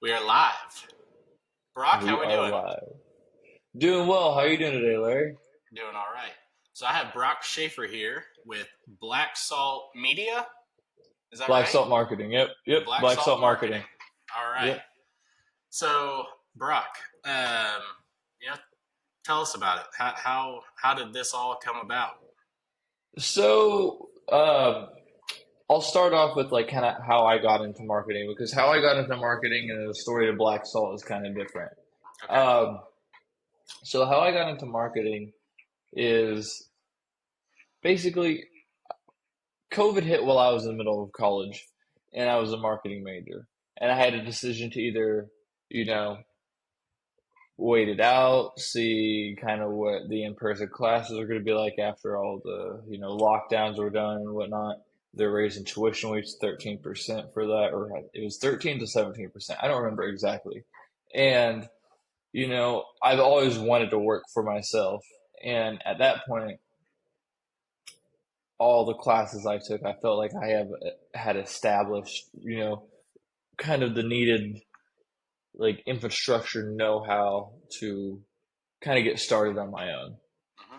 We are live. Brock, how We we are doing? live. Doing well. How are you doing today, Larry? Doing all right. So I have Broc Shafer here with BlackSalt Media. Is that Black right? Salt Marketing. Yep. Black BlackSalt Salt Marketing. Marketing. All right. Yep. So Brock, um, yeah, tell us about it. How did this all come about? So, I'll start off with like kind of how I got into marketing because how I got into marketing and the story of Black Salt is kind of different. Okay. Um, so how I got into marketing is basically COVID hit while I was in the middle of college and I was a marketing major and I had a decision to either, you know, wait it out, see kind of what the in-person classes are going to be like after all the, lockdowns were done and whatnot. They're raising tuition rates 13% for that, or it was 13 to 17%. I don't remember exactly. And, I've always wanted to work for myself. And at that point, all the classes I took, I felt like I have had established, kind of the needed like infrastructure know-how to kind of get started on my own. Hmm.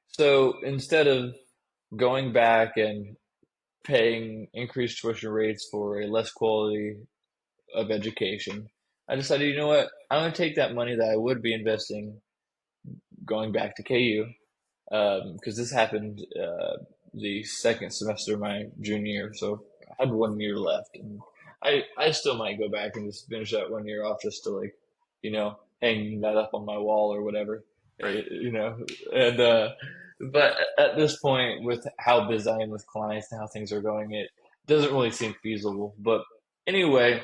So instead of going back and paying increased tuition rates for a less quality of education, I decided, you know what, I'm going to take that money that I would be investing going back to KU, because this happened the second semester of my junior year, so I had 1 year left, and I still might go back and just finish that 1 year off just to like, hang that up on my wall or whatever, Right. and but at this point, with how busy I am with clients and how things are going, it doesn't really seem feasible. But anyway,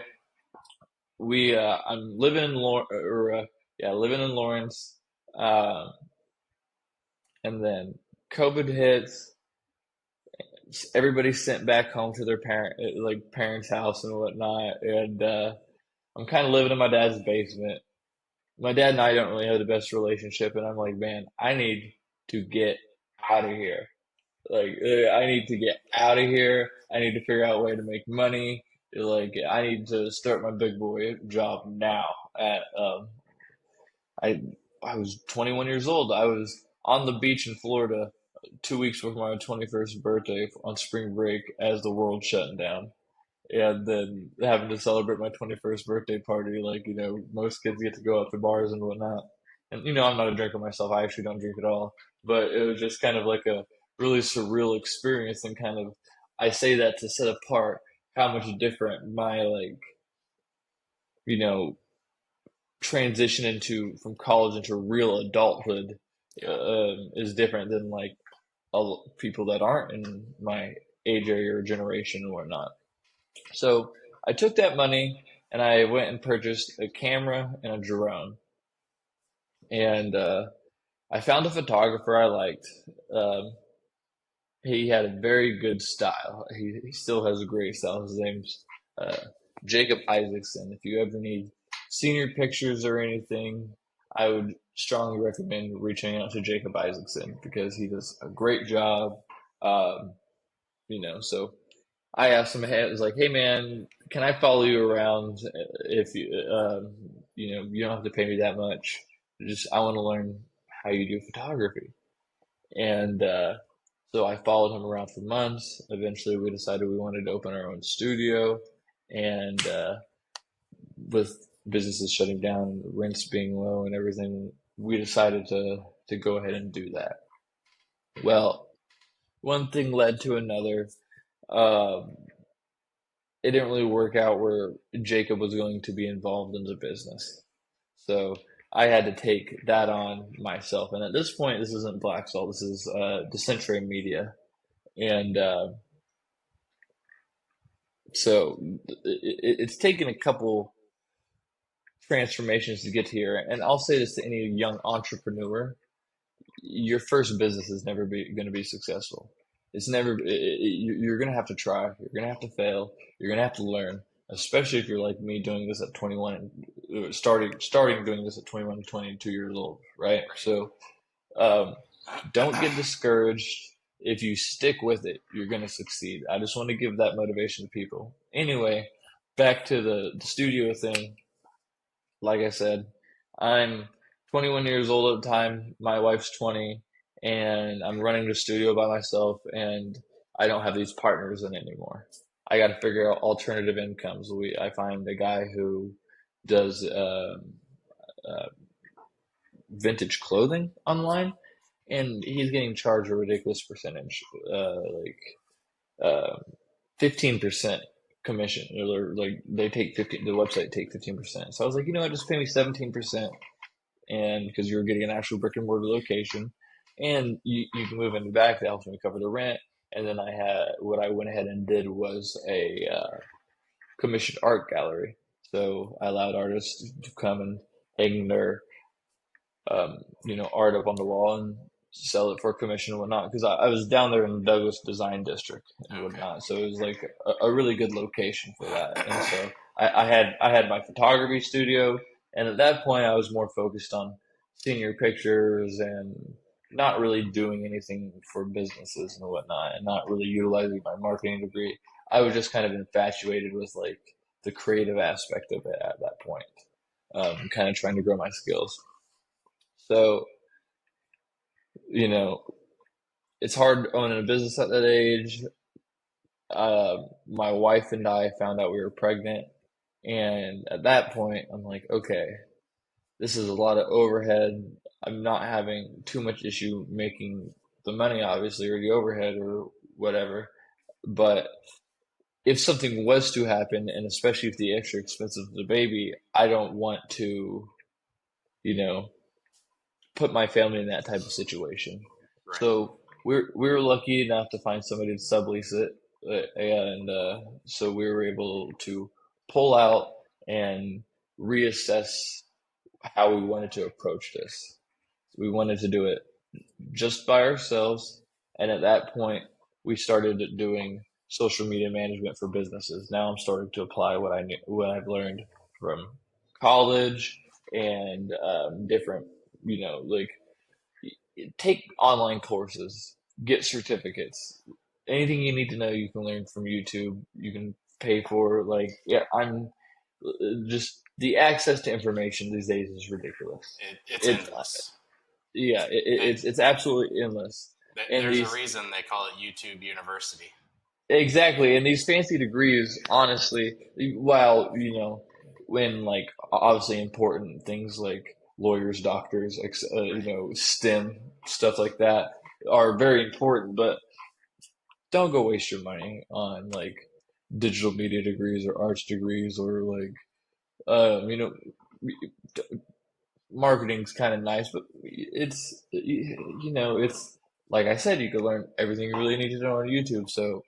I'm living in living in Lawrence, uh, and then COVID hits. Everybody's sent back home to their parents' house and whatnot, and I'm kind of living in my dad's basement. My dad and I don't really have the best relationship, and I'm like, man, I need to get out of here. Like, I need to get out of here. I need to figure out a way to make money. Like, I need to start my big boy job now. I I was 21 years old. I was on the beach in Florida 2 weeks before my 21st birthday on spring break as the world shutting down. And then having to celebrate my 21st birthday party, like, most kids get to go out to bars and whatnot. And, I'm not a drinker myself. I actually don't drink at all. But it was just kind of like a really surreal experience. And kind of, I say that to set apart how much different my, like, you know, transition into from college into real adulthood Yeah. is different than like people that aren't in my age area or generation and whatnot. So I took that money and I went and purchased a camera and a drone. And I found a photographer I liked. Um, he had a very good style. He still has a great style. His name's uh, Jacob Isaacson. If you ever need senior pictures or anything, I would strongly recommend reaching out to Jacob Isaacson because he does a great job. Um, so I asked him, hey, I was like, hey man, can I follow you around if you don't have to pay me that much. Just I want to learn how you do photography. And so I followed him around for months. Eventually, we decided we wanted to open our own studio. And with businesses shutting down, rents being low, and everything, we decided to go ahead and do that. Well, one thing led to another. Um, it didn't really work out where Jacob was going to be involved in the business. So I had to take that on myself. And at this point, this isn't Black Salt. This is Decentrae Media. And so it's taken a couple transformations to get here. And I'll say this to any young entrepreneur: your first business is never going to be successful. It's never. You're going to have to try. You're going to have to fail. You're going to have to learn. Especially if you're like me, doing this at 21 and starting doing this at 21, 22 years old, right? So um, don't get discouraged. If you stick with it, you're going to succeed. I just want to give that motivation to people. Anyway, back to the studio thing. like I said, I'm 21 years old at the time. My wife's 20, and I'm running the studio by myself, and I don't have these partners in anymore. I got to figure out alternative incomes. I find a guy who does uh, vintage clothing online, and he's getting charged a ridiculous percentage, like 15% commission. Or like they take 15, the website take 15%. So I was like, you know what, just pay me 17%, and because you're getting an actual brick and mortar location, and you can move in the back, that helps me cover the rent. And then what I went ahead and did was a commissioned art gallery. So I allowed artists to come and hang their art up on the wall and sell it for commission and whatnot. Because I was down there in the Douglas Design District and Okay. whatnot, so it was like a really good location for that. And so I had my photography studio, and at that point I was more focused on senior pictures and not really doing anything for businesses and whatnot, and not really utilizing my marketing degree. I was just kind of infatuated with like the creative aspect of it at that point, kind of trying to grow my skills. So, you know, it's hard owning a business at that age. My wife and I found out we were pregnant, and at that point, I'm like, okay, this is a lot of overhead. I'm not having too much issue making the money, obviously, or the overhead or whatever. But if something was to happen, and especially if the extra expense of the baby, I don't want to, you know, put my family in that type of situation. Right. So we were lucky enough to find somebody to sublease it, and so we were able to pull out and reassess how we wanted to approach this. We wanted to do it just by ourselves, and at that point, we started doing social media management for businesses. Now I'm starting to apply what I've learned from college and different, like take online courses, get certificates. Anything you need to know, you can learn from YouTube. You can pay for like yeah. I'm just the access to information these days is ridiculous. It's It endless. yeah, it's absolutely endless. And There's a these reason they call it YouTube University. exactly, and these fancy degrees, honestly, while when like obviously important things like lawyers, doctors, Right. STEM stuff like that are very important, but don't go waste your money on like digital media degrees or arts degrees or like marketing's kind of nice, but it's like I said, you can learn everything you really need to know on YouTube. So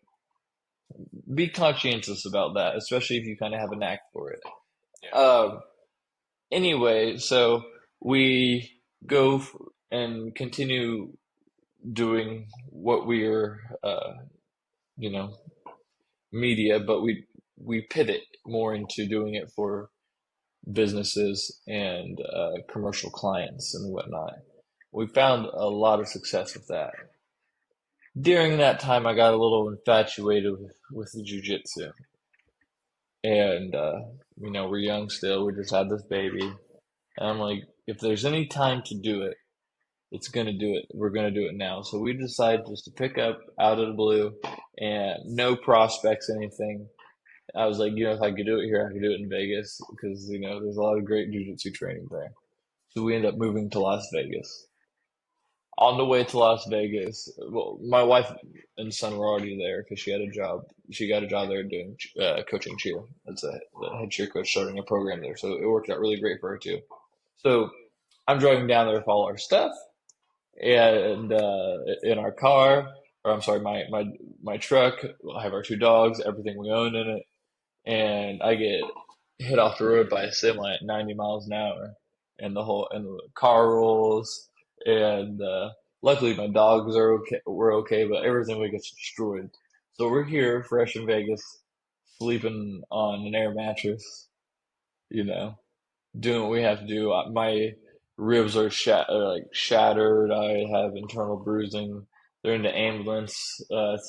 be conscientious about that, especially if you kind of have a knack for it. Yeah. Um, anyway, so we go and continue doing what we are, you know, media, but we pivot more into doing it for businesses and commercial clients and whatnot. We found a lot of success with that. During that time, I got a little infatuated with the jujitsu, and we're young still. We just had this baby, and I'm like, if there's any time to do it, it's gonna do it. We're gonna do it now. So we decided just to pick up out of the blue, and no prospects, anything. I was like, if I could do it here, I could do it in Vegas because there's a lot of great jujitsu training there. So we ended up moving to Las Vegas. On the way to Las Vegas, well, my wife and son were already there because she had a job. She got a job there doing coaching cheer. That's the head cheer coach starting a program there, so it worked out really great for her too. So I'm driving down there with all our stuff and in our car, or I'm sorry, my truck. I have our two dogs, everything we own in it, and I get hit off the road by a semi at 90 miles an hour, and the car rolls, and luckily my dogs are okay. We're okay, but everything we gets destroyed. So we're here, fresh in Vegas, sleeping on an air mattress, you know, doing what we have to do. My ribs are like shattered. I have internal bruising. They're in the ambulance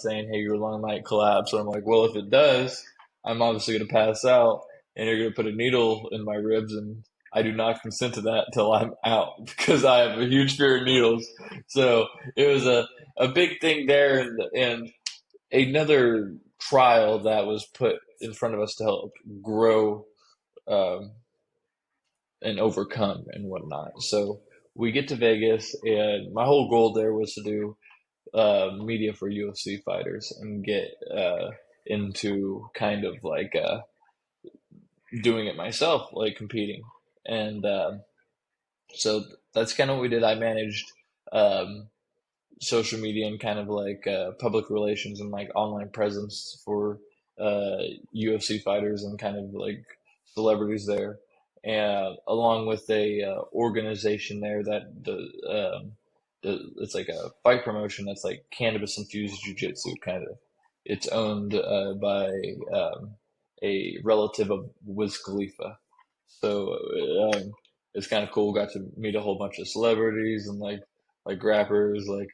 saying, "Hey, your lung might collapse." And I'm like, "Well, if it does, I'm obviously going to pass out, and you're going to put a needle in my ribs and I do not consent to that till I'm out because I have a huge fear of needles. So it was a big thing there, and another trial that was put in front of us to help grow um, and overcome and whatnot. So we get to Vegas, and my whole goal there was to do media for UFC fighters and get into kind of like doing it myself, like competing. And so that's kind of what we did. I managed um, social media and kind of like public relations and like online presence for uh, UFC fighters and kind of like celebrities there, and along with a organization there that it's like a fight promotion that's like cannabis infused jiu-jitsu kind of. It's owned by um, a relative of Wiz Khalifa. So it's kind of cool. Got to meet a whole bunch of celebrities and like rappers and like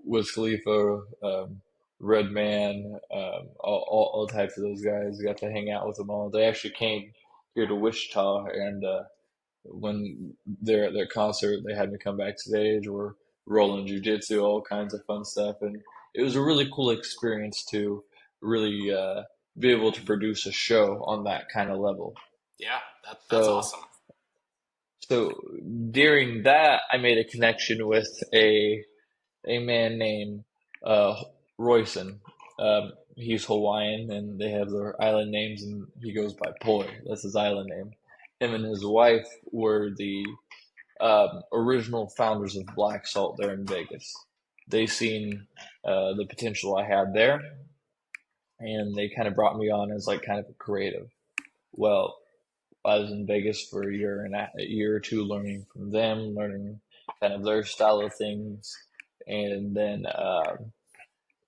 Wiz Khalifa, Redman, all types of those guys. Got to hang out with them all. They actually came here to Wichita, and when they're at their concert, they had me come backstage. We're rolling jujitsu, all kinds of fun stuff, and it was a really cool experience to really be able to produce a show on that kind of level. Yeah, that's So, awesome. so during that, I made a connection with a man named uh, Royson. He's Hawaiian, and they have their island names, and he goes by Poi. That's his island name. Him and his wife were the original founders of BlackSalt there in Vegas. They seen the potential I had there, and they kind of brought me on as like kind of a creative. Well, I was in Vegas for a year or two, learning from them, learning kind of their style of things, and then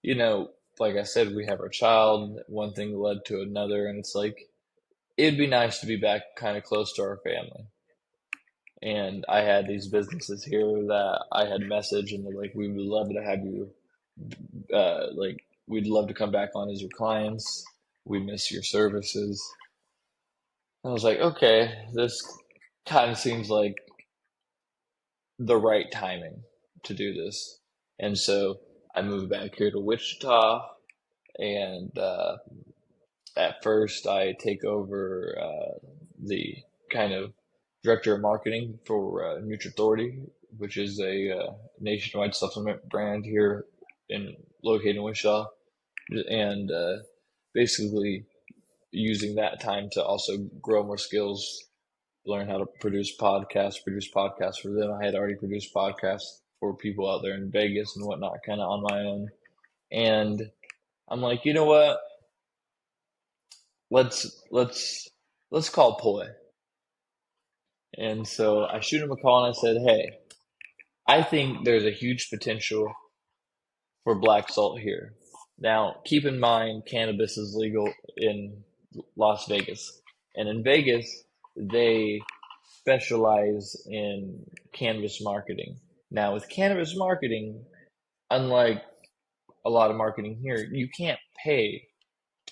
you know, like I said, we have our child. One thing led to another, and it's like it'd be nice to be back kind of close to our family. And I had these businesses here that I had messaged, and they're like, "We would love to have you. Like, we'd love to come back on as your clients. We miss your services." I was like, "Okay, this kind of seems like the right timing to do this." And so I moved back here to Wichita, and at first I take over the kind of director of marketing for Authority, which is a nationwide supplement brand here in located in Wichita, and basically using that time to also grow more skills, learn how to produce podcasts for them. I had already produced podcasts for people out there in Vegas and whatnot, kind of on my own, and I'm like, you know what? Let's let's let's call Poi. And so I shoot him a call and I said, "Hey, I think there's a huge potential for black salt here. Now, keep in mind, cannabis is legal in Las Vegas. And in Vegas, they specialize in cannabis marketing. Now, with cannabis marketing, unlike a lot of marketing here, you can't pay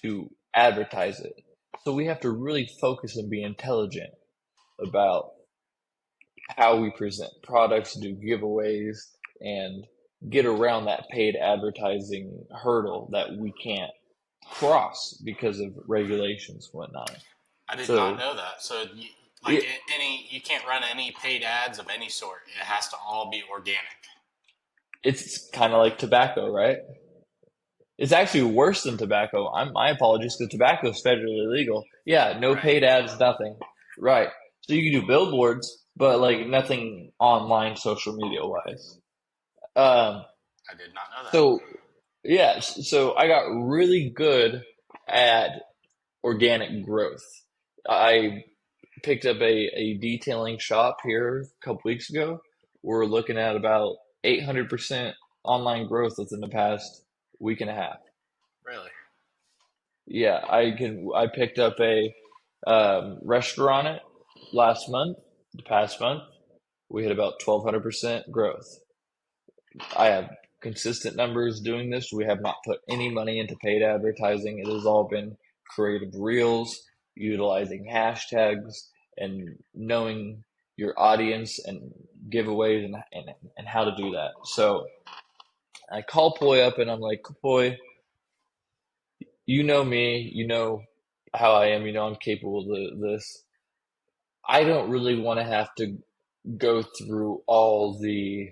to advertise it. So we have to really focus and be intelligent about how we present products, do giveaways, and get around that paid advertising hurdle that we can't cross because of regulations and whatnot. I did not So know that. So, like it, any, you can't run any paid ads of any sort. It has to all be organic. it's kind of like tobacco, right? It's actually worse than tobacco. My apologies, because tobacco is federally legal. Yeah, no Right. paid ads, nothing. Right. So you can do billboards, but like nothing online social media wise. Um, I did not know that. so yes, so I got really good at organic growth. I picked up a detailing shop here a couple weeks ago. We're looking at about 800% online growth within the past week and a half. Really? Yeah, I picked up a restaurant it last month, the past month. We hit about 1200% growth. I have consistent numbers doing this. We have not put any money into paid advertising. It has all been creative reels. utilizing hashtags, and knowing your audience and giveaways and how to do that. So I call Poi up and I'm like, Poi, you know me, you know how I am, you know I'm capable of this. I don't really want to have to go through all the,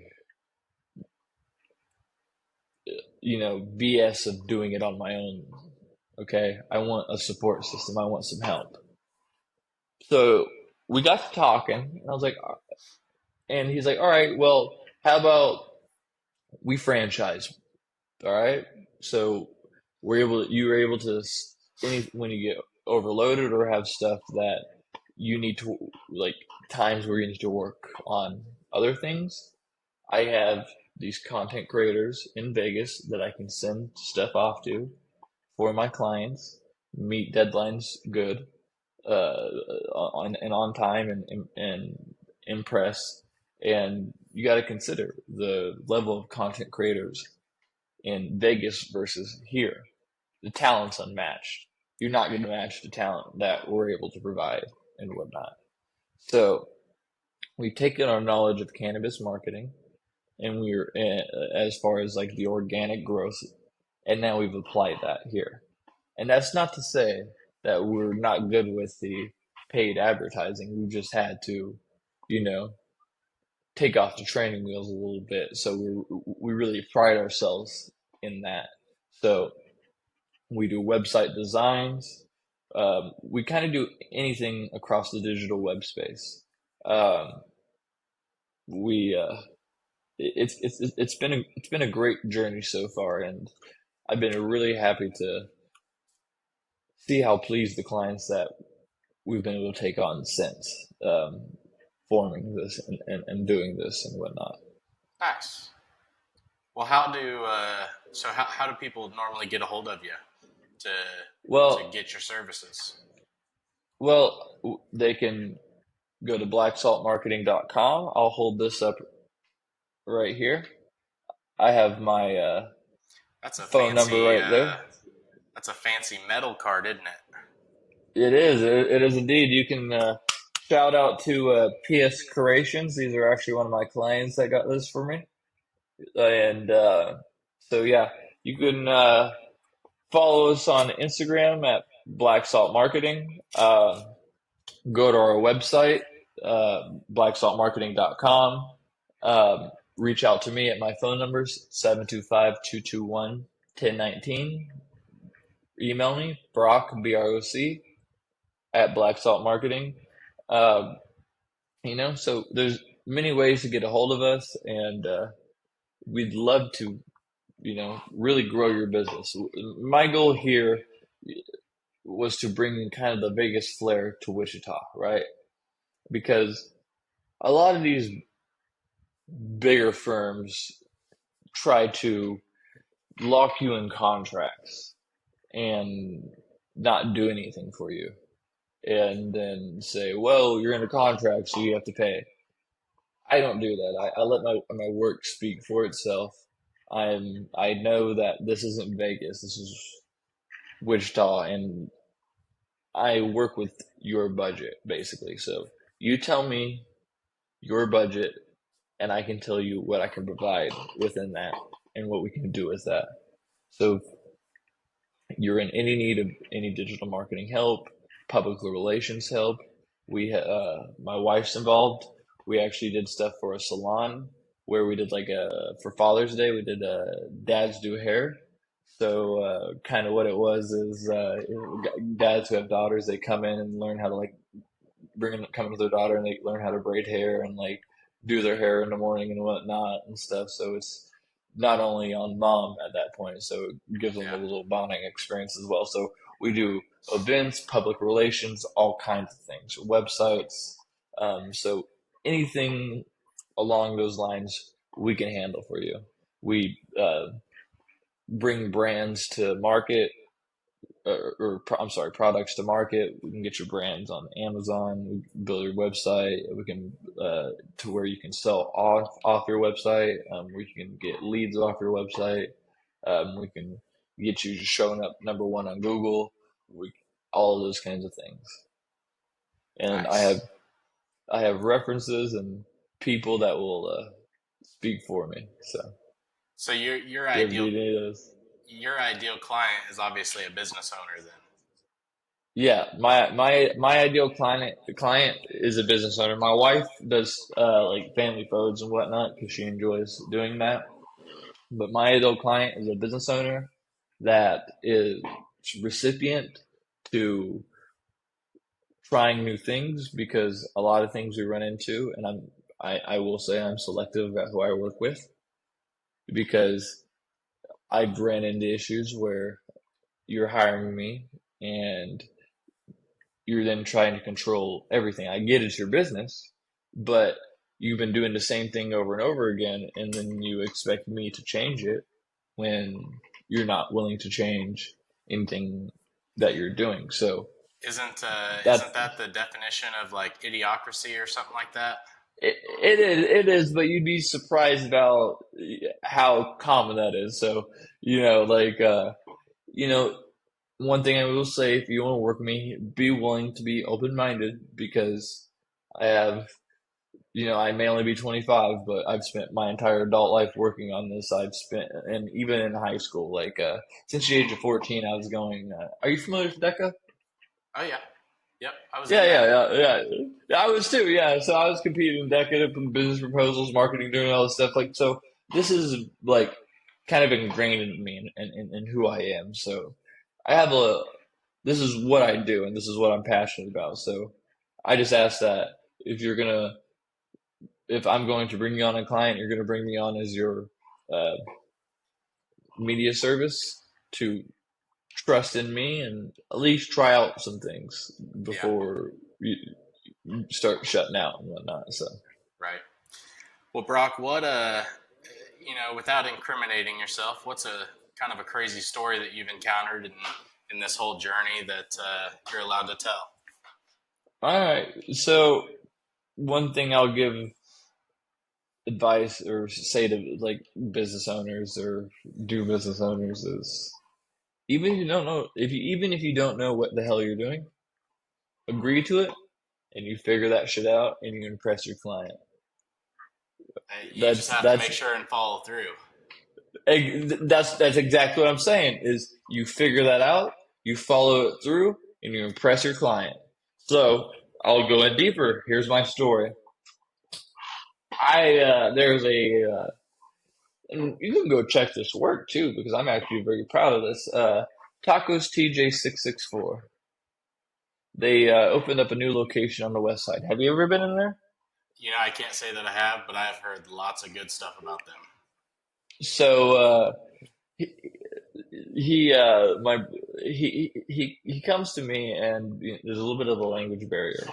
BS of doing it on my own. Okay. I want a support system. I want some help. So we got to talking, and I was like, and he's like, all right, well, how about we franchise? All right. So you were able to, when you get overloaded or have stuff that you need to, like, times where you need to work on other things, I have these content creators in Vegas that I can send stuff off to for my clients, meet deadlines good, on time and impress. And you got to consider the level of content creators in Vegas versus here. The talent's unmatched. You're not going to match the talent that we're able to provide and whatnot. So we've taken our knowledge of cannabis marketing and we're as far as like the organic growth, and now we've applied that here. And that's not to say that we're not good with the paid advertising. We just had to, you know, take off the training wheels a little bit. So we really pride ourselves in that. So we do website designs. We kind of do anything across the digital web space. Um, we it's been a great journey so far, and I've been really happy to see how pleased the clients that we've been able to take on since forming this and doing this and whatnot. Nice. Well, how do people normally get a hold of you to Well, get your services? they can go to blacksaltmarketing.com. I'll hold this up right here. I have my That's a phone number fancy right there. that's a fancy metal card, isn't it? It is. It is indeed. You can shout out to PS Creations. These are actually one of my clients that got this for me. And so, yeah, you can follow us on Instagram at BlackSalt Marketing. Go to our website, blacksaltmarketing.com. Reach out to me at my phone numbers, 725-221-1019. Email me, Broc, B-R-O-C, at BlackSalt Marketing. Um, so there's many ways to get a hold of us, and we'd love to, really grow your business. My goal here was to bring kind of the Vegas flair to Wichita, right? Because a lot of these bigger firms try to lock you in contracts and not do anything for you, and then say, well, you're in a contract, so you have to pay. I don't do that. I let my work speak for itself. I know that this isn't Vegas. This is Wichita, and I work with your budget basically. So you tell me your budget, and I can tell you what I can provide within that and what we can do with that. So if you're in any need of any digital marketing help, public relations help, my wife's involved. We actually did stuff for a salon where we did for Father's Day, we did dads do hair. So kind of what it was is dads who have daughters, they come in and learn how to come with their daughter and they learn how to braid hair and like do their hair in the morning and whatnot and stuff. So it's not only on mom at that point, so it gives them a Yeah. little bonding experience as well. So we do events, public relations, all kinds of things, websites. So anything along those lines, we can handle for you. We bring brands to market, I'm sorry, products to market. We can get your brands on Amazon. We can build your website. We can to where you can sell off your website. We can get leads off your website. We can get you just showing up number one on Google. We all of those kinds of things. And Nice. I have references and people that will speak for me. So So if you ever need any of those. your ideal client is obviously a business owner then. Yeah, my ideal client is a business owner. My wife does like family photos and whatnot because she enjoys doing that. But my ideal client is a business owner that is recipient to trying new things because a lot of things we run into, and I will say I'm selective about who I work with because I've ran into issues where you're hiring me and you're then trying to control everything. I get it's your business, but you've been doing the same thing over and over again, and then you expect me to change it when you're not willing to change anything that you're doing. So Isn't that that the definition of like idiocracy or something like that? it is, but you'd be surprised about how common that is. So, like you know, one thing I will say, if you want to work with me, be willing to be open-minded because I have, I may only be 25, but I've spent my entire adult life working on this. I've spent, and even in high school, like since the age of 14, I was going. Are you familiar with DECA? Oh yeah. Yep, I was Yeah, in that. yeah, yeah, yeah. Yeah, I was too. Yeah, so I was competing in DECA, business proposals, marketing, doing all this stuff. Like, so this is like kind of ingrained in me and who I am. So I have a. This is what I do, and this is what I'm passionate about. So I just ask that if you're gonna, if I'm going to bring you on a client, you're gonna bring me on as your uh, media service to trust in me and at least try out some things Yeah, before you start shutting out and whatnot. So. right. Well, Brock, without incriminating yourself, what's a kind of a crazy story that you've encountered in this whole journey that you're allowed to tell? All right. So one thing I'll give advice or say to like business owners or do business owners is even if you don't know even if you don't know what the hell you're doing, agree to it and you figure that shit out and you impress your client. You just That's have to make that's sure and follow through. that's exactly what I'm saying is you figure that out, you follow it through, and you impress your client. So I'll go in deeper. Here's my story. I there's a and you can go check this work too because I'm actually very proud of this. Tacos TJ 664. They opened up a new location on the west side. Have you ever been in there? I can't say that I have, but I have heard lots of good stuff about them. So he my he comes to me and there's a little bit of a language barrier,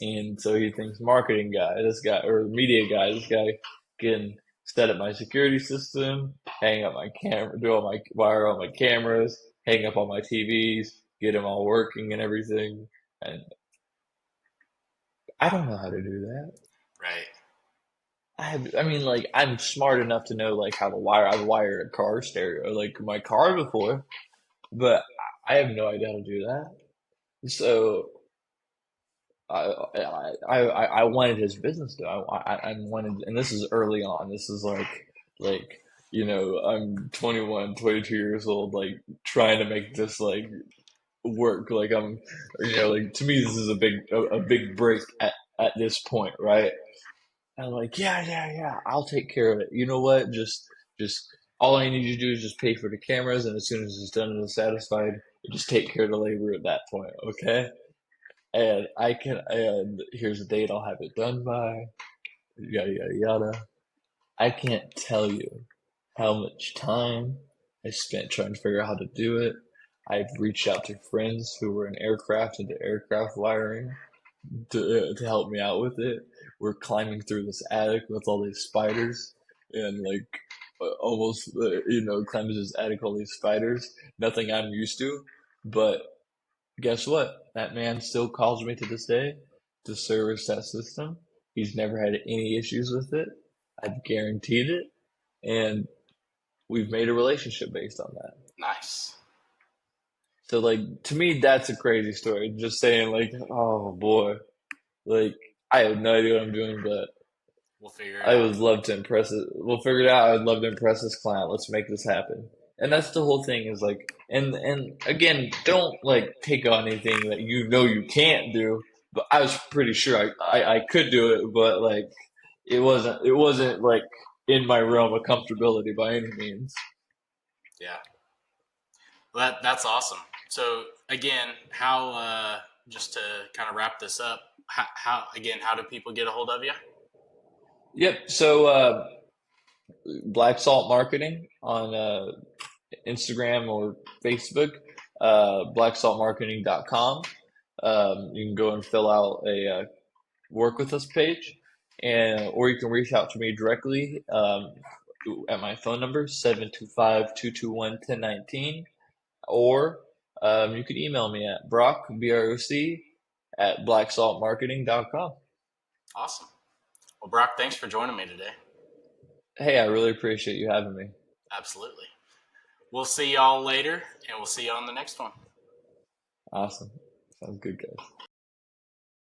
and so he thinks marketing guy, this guy or media guy, this guy can set up my security system, hang up my camera, do all my wire all my cameras, hang up all my TVs, get them all working and everything. And I don't know how to do that. Right. I mean, like I'm smart enough to know like how to wire. I've wired a car stereo, like my car before, but I have no idea how to do that. So I wanted his business though. I wanted, and this is early on. This is like I'm 21, 22 years old, like trying to make this like work. Like I'm, like to me this is a big break at this point, right? And I'm like, yeah, yeah, yeah, I'll take care of it. You know what? Just all I need you to do is just pay for the cameras, and as soon as it's done and it's satisfied, you just take care of the labor at that point, okay? And here's the date I'll have it done by, yada, yada, yada. I can't tell you how much time I spent trying to figure out how to do it. I've reached out to friends who were in aircraft into aircraft wiring to help me out with it. We're climbing through this attic with all these spiders and like almost climbing this attic with all these spiders. Nothing I'm used to, but guess what? That man still calls me to this day to service that system. He's never had any issues with it. I've guaranteed it, and we've made a relationship based on that. Nice. So like to me, that's a crazy story. Just saying like, oh boy, like I have no idea what I'm doing, but We'll figure it I out. would love to impress it. We'll figure it out. I would love to impress this client. Let's make this happen. And Yeah. that's the whole thing is like, and again, don't like take on anything that you know you can't do. But I was pretty sure I could do it, but like it wasn't like in my realm of comfortability by any means. Yeah. Well, that's awesome. So again, how just to kind of wrap this up, how again, how do people get a hold of you? Yep. So BlackSalt Marketing on Instagram or Facebook, blacksaltmarketing.com. You can go and fill out a work with us page, and or you can reach out to me directly at my phone number 725-221-1019, or you can email me at Broc BROC at blacksaltmarketing.com. Awesome. Well, Brock, thanks for joining me today. Hey, I really appreciate you having me. Absolutely. We'll see y'all later, and we'll see you on the next one. Awesome. Sounds good, guys.